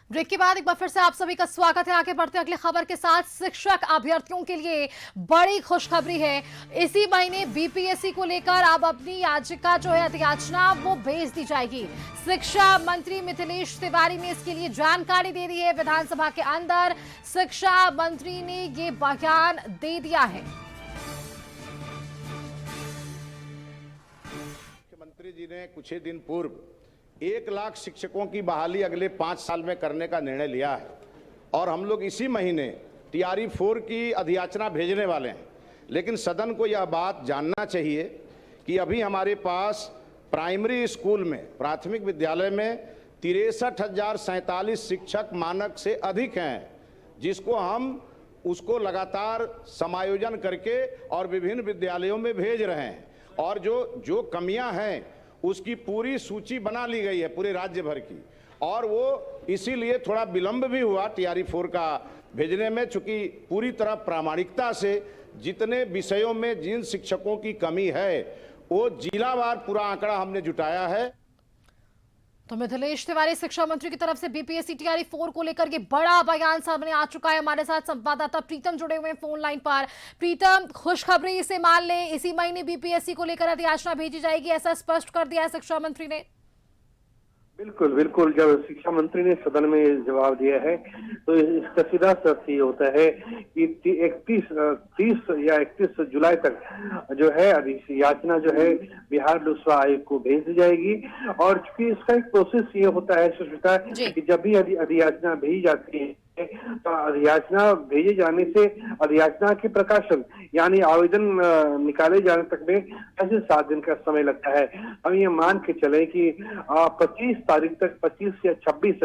Break के बाद एक बार फिर से आप सभी का स्वागत है। आगे बढ़ते अगली खबर के साथ। शिक्षक अभ्यर्थियों के लिए बड़ी खुशखबरी है। इसी महीने बीपीएससी को लेकर अब अपनी याचिका जो है याचना वो भेज दी जाएगी। शिक्षा मंत्री मिथिलेश तिवारी ने इसके लिए जानकारी दे दी है। विधानसभा के अंदर शिक्षा मंत्री ने ये बयान दे दिया है। मुख्यमंत्री जी ने कुछ ही दिन पूर्व 1 लाख शिक्षकों की बहाली अगले 5 साल में करने का निर्णय लिया है और हम लोग इसी महीने टीआरई 4 की अधियाचना भेजने वाले हैं। लेकिन सदन को यह बात जानना चाहिए कि अभी हमारे पास प्राइमरी स्कूल में, प्राथमिक विद्यालय में 63,047 शिक्षक मानक से अधिक हैं, जिसको हम उसको लगातार समायोजन करके और विभिन्न विद्यालयों में भेज रहे हैं। और जो कमियां हैं उसकी पूरी सूची बना ली गई है पूरे राज्य भर की, और वो इसीलिए थोड़ा विलंब भी हुआ टीआरई 4 का भेजने में, चूंकि पूरी तरह प्रामाणिकता से जितने विषयों में जिन शिक्षकों की कमी है वो जिलावार पूरा आंकड़ा हमने जुटाया है। तो मिथिलेश तिवारी शिक्षा मंत्री की तरफ से बीपीएससी टीआरई 4 को लेकर के बड़ा बयान सामने आ चुका है। हमारे साथ संवाददाता प्रीतम जुड़े हुए हैं फोन लाइन पर। प्रीतम, खुशखबरी इसे मान लें, इसी महीने बीपीएससी को लेकर अधियाचना भेजी जाएगी, ऐसा स्पष्ट कर दिया है शिक्षा मंत्री ने। बिल्कुल बिल्कुल, जब शिक्षा मंत्री ने सदन में जवाब दिया है तो इसका सीधा अर्थ ये होता है कि 31 जुलाई तक जो है याचना जो है बिहार लोकसेवा आयोग को भेज दी जाएगी। और चूंकि इसका एक प्रोसेस ये होता है सुष्मिता कि जब भी अधियाचना भेजी जाती है तो अधियाचना भेजे जाने से अधियाचना के प्रकाशन यानी आवेदन निकाले जाने तक में ऐसे 7 दिन का समय लगता है। हम ये मान के चले कि 25 तारीख तक, 25 या 26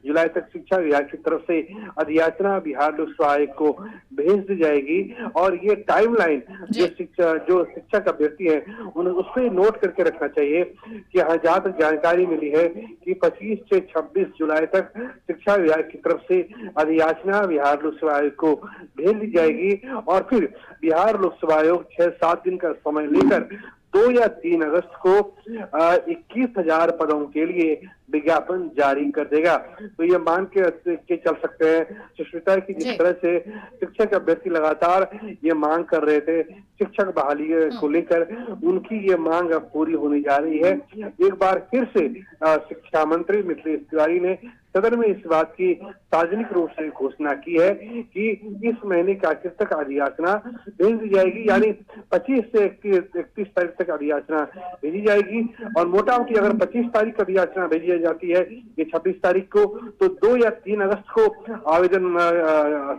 जुलाई तक शिक्षा विभाग की तरफ से अधियाचना बिहार लोकसेवा आयोग को भेज दी जाएगी। और ये टाइमलाइन जो शिक्षक अभ्यर्थी है उस पर नोट करके रखना चाहिए कि जहाँ तक जानकारी मिली है कि 25 से 26 जुलाई तक शिक्षा विभाग की तरफ से अधियाचना बिहार लोकसेवा आयोग को भेज दी जाएगी। और फिर बिहार लोकसेवा आयोग 6-7 दिन का समय लेकर 2 या 3 अगस्त को 21,000 पदों के लिए विज्ञापन जारी कर देगा। तो ये मान के चल सकते हैं सुष्मिता की जिस तरह से शिक्षक अभ्यर्थी लगातार ये मांग कर रहे थे शिक्षक बहाली को लेकर, उनकी ये मांग अब पूरी होने जा रही है। एक बार फिर से शिक्षा मंत्री मिथिलेश तिवारी ने सदन में इस बात की सार्वजनिक रूप से घोषणा की है कि इस महीने के आखिर तक अधियाचना भेज दी जाएगी, यानी 25 से 31 तारीख तक अधियाचना भेजी जाएगी। और मोटा मोटी अगर 25 तारीख को अधियाचना भेजी जाती है ये 26 तारीख को, तो 2 या 3 अगस्त को आवेदन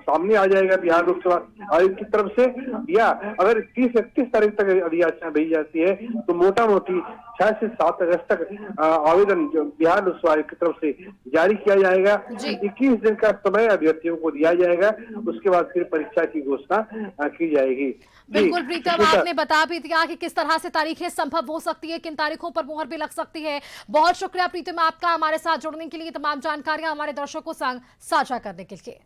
सामने आ जाएगा बिहार लोकसेवा आयोग की तरफ से। या अगर 30-31 तारीख तक अधियाचना भेजी जाती है तो मोटा मोटी 6 से 7 अगस्त तक आवेदन बिहार लोकसेवा आयोग की तरफ से जारी किया जाएगा। 21 दिन का समय अभ्यर्थियों को दिया जाएगा, उसके बाद फिर परीक्षा की घोषणा की जाएगी। बिल्कुल प्रीतम, आपने बता भी दिया कि किस तरह से तारीखें संभव हो सकती है, किन तारीखों पर मुहर भी लग सकती है। बहुत शुक्रिया प्रीतम आपका हमारे साथ जुड़ने के लिए, तमाम जानकारियां हमारे दर्शकों संग साझा करने के लिए।